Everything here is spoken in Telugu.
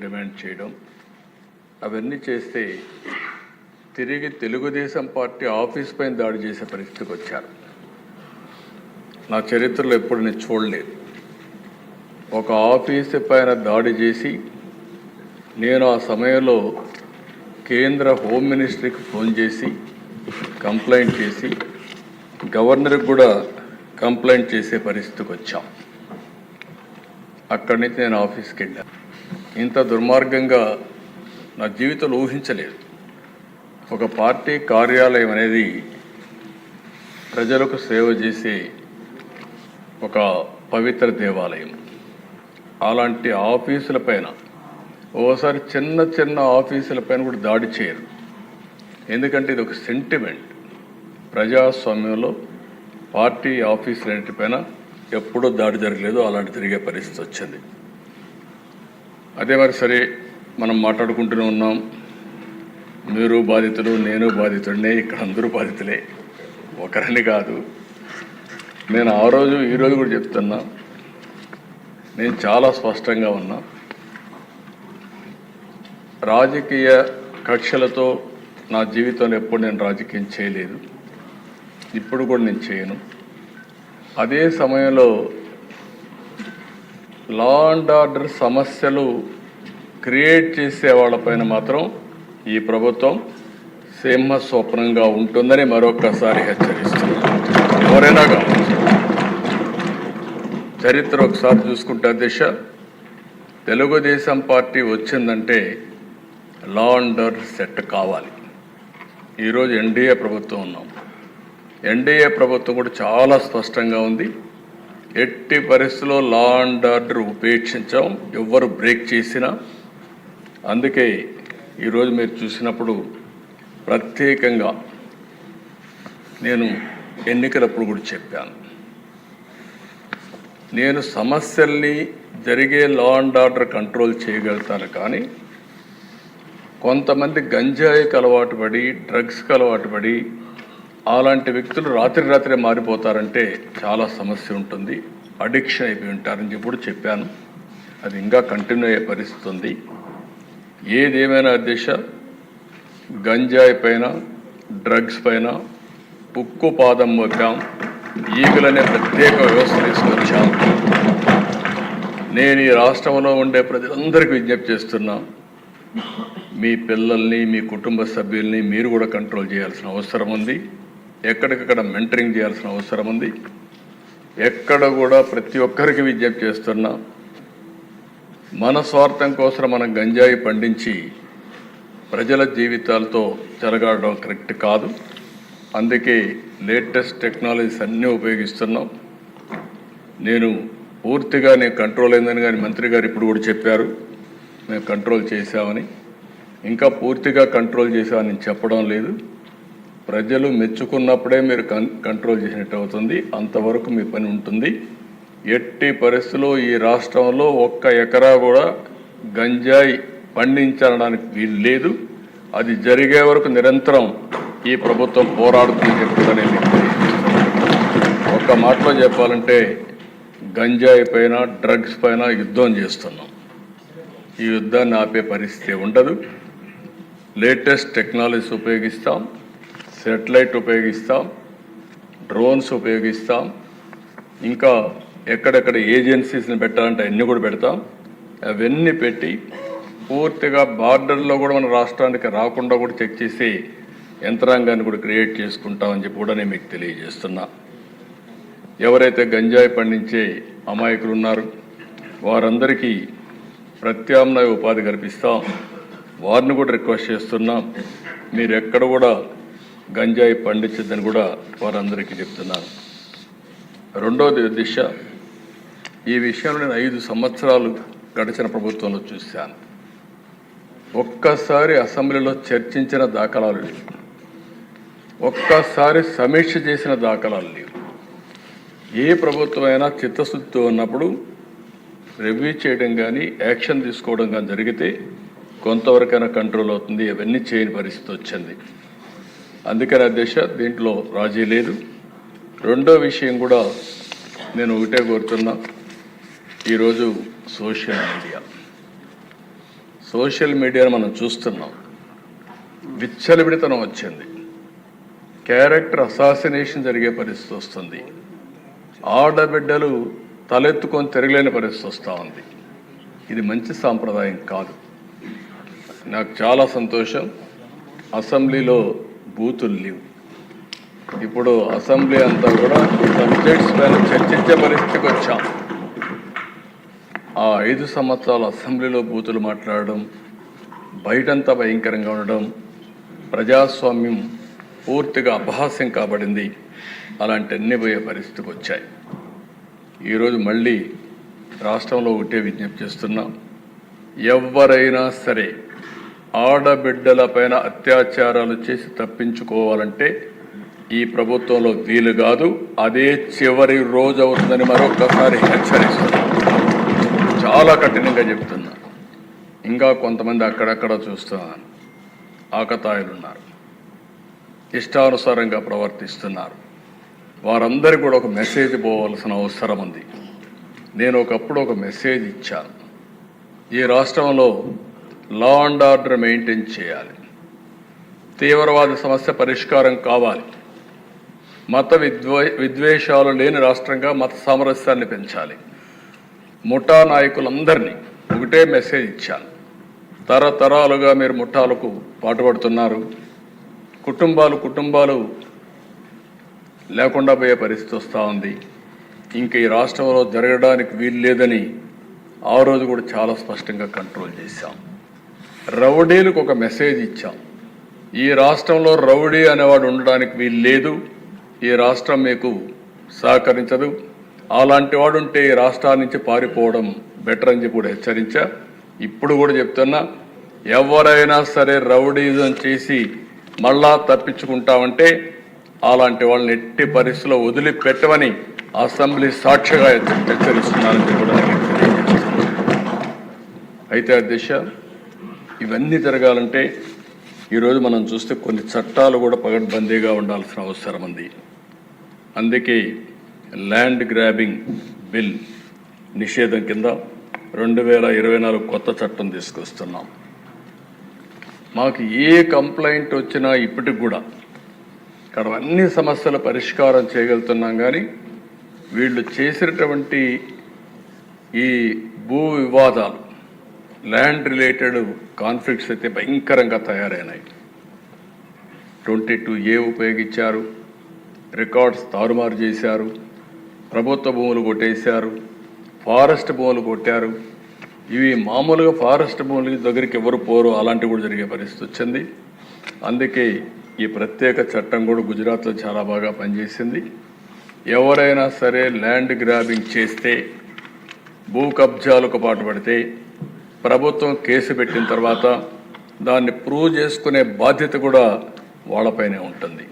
డిమాండ్ చేయడం అవన్నీ చేస్తే తిరిగి తెలుగుదేశం పార్టీ ఆఫీస్ పైన దాడి చేసే పరిస్థితికి వచ్చారు. నా చరిత్రలో ఎప్పుడు నేను చూడలేదు. ఒక ఆఫీసు పైన దాడి చేసి నేను ఆ సమయంలో కేంద్ర హోమ్ మినిస్ట్రీకి ఫోన్ చేసి కంప్లైంట్ చేసి గవర్నర్కి కూడా కంప్లైంట్ చేసే పరిస్థితికి వచ్చాం. అక్కడి నుంచి నేను ఆఫీస్కి వెళ్ళాను. ఇంత దుర్మార్గంగా నా జీవితంలో ఊహించలేదు. ఒక పార్టీ కార్యాలయం అనేది ప్రజలకు సేవ చేసే ఒక పవిత్ర దేవాలయం. అలాంటి ఆఫీసుల పైన ఓసారి చిన్న చిన్న ఆఫీసుల పైన కూడా దాడి చేయరు. ఎందుకంటే ఇది ఒక సెంటిమెంట్. ప్రజాస్వామ్యంలో పార్టీ ఆఫీసులన్నిటిపైన ఎప్పుడూ దాడి జరగలేదు, అలాంటి జరిగే పరిస్థితి వచ్చింది. అదే మరి సరే మనం మాట్లాడుకుంటూనే ఉన్నాం. మీరు బాధితులు, నేను బాధితుడినే, ఇక్కడ అందరూ బాధితులే, ఒకరిని కాదు. నేను ఆ రోజు ఈరోజు కూడా చెప్తున్నా, నేను చాలా స్పష్టంగా ఉన్నా. రాజకీయ కక్షలతో నా జీవితంలో ఎప్పుడు నేను రాజకీయం చేయలేదు, ఇప్పుడు కూడా నేను చేయను. అదే సమయంలో లా అండ్ ఆర్డర్ సమస్యలు క్రియేట్ చేసే వాళ్ళపైన మాత్రం ఈ ప్రభుత్వం సింహ స్వప్నంగా ఉంటుందని మరొకసారి హెచ్చరిస్తున్నాను. ఎవరైనా కావచ్చు. చరిత్ర ఒకసారి చూసుకుంటే అధ్యక్ష, తెలుగుదేశం పార్టీ వచ్చిందంటే లా అండ్ ఆర్డర్ సెట్ కావాలి. ఈరోజు ఎన్డీఏ ప్రభుత్వం ఉన్నాం. ఎన్డీఏ ప్రభుత్వం కూడా చాలా స్పష్టంగా ఉంది. ఎట్టి పరిస్థితుల్లో లా అండ్ ఆర్డర్ ఉపేక్షించాం, ఎవ్వరు బ్రేక్ చేసినా. అందుకే ఈరోజు మీరు చూసినప్పుడు ప్రత్యేకంగా నేను ఎన్నికలప్పుడు కూడా చెప్పాను, నేను సమస్యల్ని జరిగే లా అండ్ ఆర్డర్ కంట్రోల్ చేయగలుగుతాను, కానీ కొంతమంది గంజాయికి అలవాటు పడి, డ్రగ్స్కి అలవాటు పడి అలాంటి వ్యక్తులు రాత్రి మారిపోతారంటే చాలా సమస్య ఉంటుంది, అడిక్షన్ అయిపోయి ఉంటారని చెప్పి చెప్పాను. అది ఇంకా కంటిన్యూ అయ్యే పరిస్థితి ఉంది. ఏదేమైనా అధ్యక్ష, గంజాయి పైన, డ్రగ్స్ పైన ఉక్కు పాదం మోపాం. ఈగలనే ప్రత్యేక వ్యవస్థ తీసుకొచ్చాం. నేను ఈ రాష్ట్రంలో ఉండే ప్రజలందరికీ విజ్ఞప్తి చేస్తున్నా, మీ పిల్లల్ని, మీ కుటుంబ సభ్యుల్ని మీరు కూడా కంట్రోల్ చేయాల్సిన అవసరం ఉంది. ఎక్కడికక్కడ మెంటరింగ్ చేయాల్సిన అవసరం ఉంది. ఎక్కడ కూడా ప్రతి ఒక్కరికి విజ్ఞప్తి చేస్తున్నా, మన స్వార్థం కోసం మనం గంజాయి పండించి ప్రజల జీవితాలతో చెలగాడడం కరెక్ట్ కాదు. అందుకే లేటెస్ట్ టెక్నాలజీస్ అన్నీ ఉపయోగిస్తున్నాం. నేను కంట్రోల్ అయిందని కానీ మంత్రి గారు ఇప్పుడు కూడా చెప్పారు, మేము కంట్రోల్ చేశామని. ఇంకా పూర్తిగా కంట్రోల్ చేశామని చెప్పడం లేదు. ప్రజలు మెచ్చుకున్నప్పుడే మీరు కంట్రోల్ చేసినట్టు అవుతుంది. అంతవరకు మీ పని ఉంటుంది. ఎట్టి పరిస్థితుల్లో ఈ రాష్ట్రంలో 1 ఎకరా కూడా గంజాయి పండించడానికి వీలు లేదు. అది జరిగే వరకు నిరంతరం ఈ ప్రభుత్వం పోరాడుతుందని చెప్పుకుంటే ఒక్క మాటలో చెప్పాలంటే గంజాయి పైన, డ్రగ్స్ పైన యుద్ధం చేస్తున్నాం. ఈ యుద్ధాన్ని ఆపే పరిస్థితి ఉండదు. లేటెస్ట్ టెక్నాలజీస్ ఉపయోగిస్తాం, సెటిలైట్ ఉపయోగిస్తాం, డ్రోన్స్ ఉపయోగిస్తాం. ఇంకా ఎక్కడెక్కడ ఏజెన్సీస్ని పెట్టాలంటే అన్నీ కూడా పెడతాం. అవన్నీ పెట్టి పూర్తిగా బార్డర్లో కూడా మన రాష్ట్రానికి రాకుండా కూడా చెక్ చేసి యంత్రాంగాన్ని కూడా క్రియేట్ చేసుకుంటామని చెప్పి కూడా నేను మీకు తెలియజేస్తున్నా. ఎవరైతే గంజాయి పండించే అమాయకులు ఉన్నారు వారందరికీ ప్రత్యామ్నాయ ఉపాధి కల్పిస్తాం. వారిని కూడా రిక్వెస్ట్ చేస్తున్నాం, మీరు ఎక్కడ కూడా గంజాయి పండించద్దని కూడా వారందరికీ చెప్తున్నాను. రెండవది దిశ, ఈ విషయంలో నేను 5 సంవత్సరాలు గడిచిన ప్రభుత్వంలో చూశాను. ఒక్కసారి అసెంబ్లీలో చర్చించిన దాఖలాలు లేవు, ఒక్కసారి సమీక్ష చేసిన దాఖలాలు లేవు. ఏ ప్రభుత్వమైనా చిత్తశుద్ధితో ఉన్నప్పుడు రివ్యూ చేయడం కానీ, యాక్షన్ తీసుకోవడం కానీ జరిగితే కొంతవరకైనా కంట్రోల్ అవుతుంది. అవన్నీ చేయని పరిస్థితి వచ్చింది. అందుకని అధ్యక్ష, దీంట్లో రాజీ లేదు. రెండో విషయం కూడా నేను ఒకటే కోరుతున్నా, ఈరోజు సోషల్ మీడియా సోషల్ మీడియాను మనం చూస్తున్నాం. విచ్చలవిడితనం వచ్చింది. క్యారెక్టర్ అసాసినేషన్ జరిగే పరిస్థితి వస్తుంది. ఆడబిడ్డలు తలెత్తుకొని తిరగలేని పరిస్థితి వస్తూ ఉంది. ఇది మంచి సాంప్రదాయం కాదు. నాకు చాలా సంతోషం, అసెంబ్లీలో బూతులు లేవు. ఇప్పుడు అసెంబ్లీ అంతా కూడా సబ్జెక్ట్స్ పైన చర్చించే పరిస్థితికి వచ్చాం. ఆ 5 సంవత్సరాల అసెంబ్లీలో బూతులు మాట్లాడడం, బయటంతా భయంకరంగా ఉండడం, ప్రజాస్వామ్యం పూర్తిగా అపహాస్యం కాబడింది. అలాంటి అన్ని పోయే పరిస్థితికి వచ్చాయి. ఈరోజు మళ్ళీ రాష్ట్రంలో ఒకటే విజ్ఞప్తి చేస్తున్నాం. ఎవరైనా సరే ఆడబిడ్డల పైన అత్యాచారాలు చేసి తప్పించుకోవాలంటే ఈ ప్రభుత్వంలో వీలు కాదు. అదే చివరి రోజు అవుతుందని మరొకసారి హెచ్చరిస్తున్నాం. చాలా కఠినంగా చెప్తున్నా. ఇంకా కొంతమంది అక్కడక్కడ చూస్తున్నాను, ఆకతాయిలు ఉన్నారు, ఇష్టానుసారంగా ప్రవర్తిస్తున్నారు. వారందరికీ కూడా ఒక మెసేజ్ పోవాల్సిన అవసరం ఉంది. నేను ఒకప్పుడు ఒక మెసేజ్ ఇచ్చాను. ఈ రాష్ట్రంలో లా అండ్ ఆర్డర్ మెయింటైన్ చేయాలి. తీవ్రవాద సమస్య పరిష్కారం కావాలి. మత విద్వేషాలు లేని రాష్ట్రంగా మత సామరస్యాన్ని పెంచాలి. ముఠా నాయకులందరినీ ఒకటే మెసేజ్ ఇచ్చాను. తరతరాలుగా మీరు ముఠాలకు పాటుపడుతున్నారు. కుటుంబాలు లేకుండా పోయే పరిస్థితి వస్తూ ఉంది. ఇంక ఈ రాష్ట్రంలో జరగడానికి వీలు లేదని ఆ రోజు కూడా చాలా స్పష్టంగా కంట్రోల్ చేశాం. రౌడీలకు ఒక మెసేజ్ ఇచ్చాం. ఈ రాష్ట్రంలో రౌడీ అనేవాడు ఉండడానికి వీలు లేదు. ఈ రాష్ట్రం మీకు సహకరించదు. అలాంటి వాడు ఉంటే ఈ రాష్ట్రాల నుంచి పారిపోవడం బెటర్ అని చెప్పి కూడా హెచ్చరించా. ఇప్పుడు కూడా చెప్తున్నా, ఎవరైనా సరే రౌడీజం చేసి మళ్ళా తప్పించుకుంటామంటే అలాంటి వాళ్ళని ఎట్టి పరిస్థితుల్లో వదిలిపెట్టమని అసెంబ్లీ సాక్షిగా హెచ్చరిస్తున్నారని కూడా అయితే అధ్యక్ష, ఇవన్నీ జరగాలంటే ఈరోజు మనం చూస్తే కొన్ని చట్టాలు కూడా పగడ్బందీగా ఉండాల్సిన అవసరం ఉంది. అందుకే ల్యాండ్ గ్రాబింగ్ బిల్ నిషేధం కింద 2024 కొత్త చట్టం తీసుకొస్తున్నాం. మాకు ఏ కంప్లైంట్ వచ్చినా ఇప్పటికి కూడా ఇక్కడ అన్ని సమస్యల పరిష్కారం చేయగలుగుతున్నాం. కానీ వీళ్ళు చేసినటువంటి ఈ భూ వివాదాలు, ల్యాండ్ రిలేటెడ్ కాన్ఫ్లిక్ట్స్ అయితే భయంకరంగా తయారైనాయి. 22A ఉపయోగించారు, రికార్డ్స్ తారుమారు చేశారు, ప్రభుత్వ భూములు కొట్టేశారు, ఫారెస్ట్ భూములు కొట్టారు. ఇవి మామూలుగా ఫారెస్ట్ భూముల దగ్గరికి ఎవరు పోరు, అలాంటివి కూడా జరిగే పరిస్థితి వచ్చింది. అందుకే ఈ ప్రత్యేక చట్టం కూడా గుజరాత్లో చాలా బాగా పనిచేసింది. ఎవరైనా సరే ల్యాండ్ గ్రాబింగ్ చేస్తే, భూ కబ్జాలకు పాటుపడితే ప్రభుత్వం కేసు పెట్టిన తర్వాత దాన్ని ప్రూవ్ చేసుకునే బాధ్యత కూడా వాళ్ళపైనే ఉంటుంది.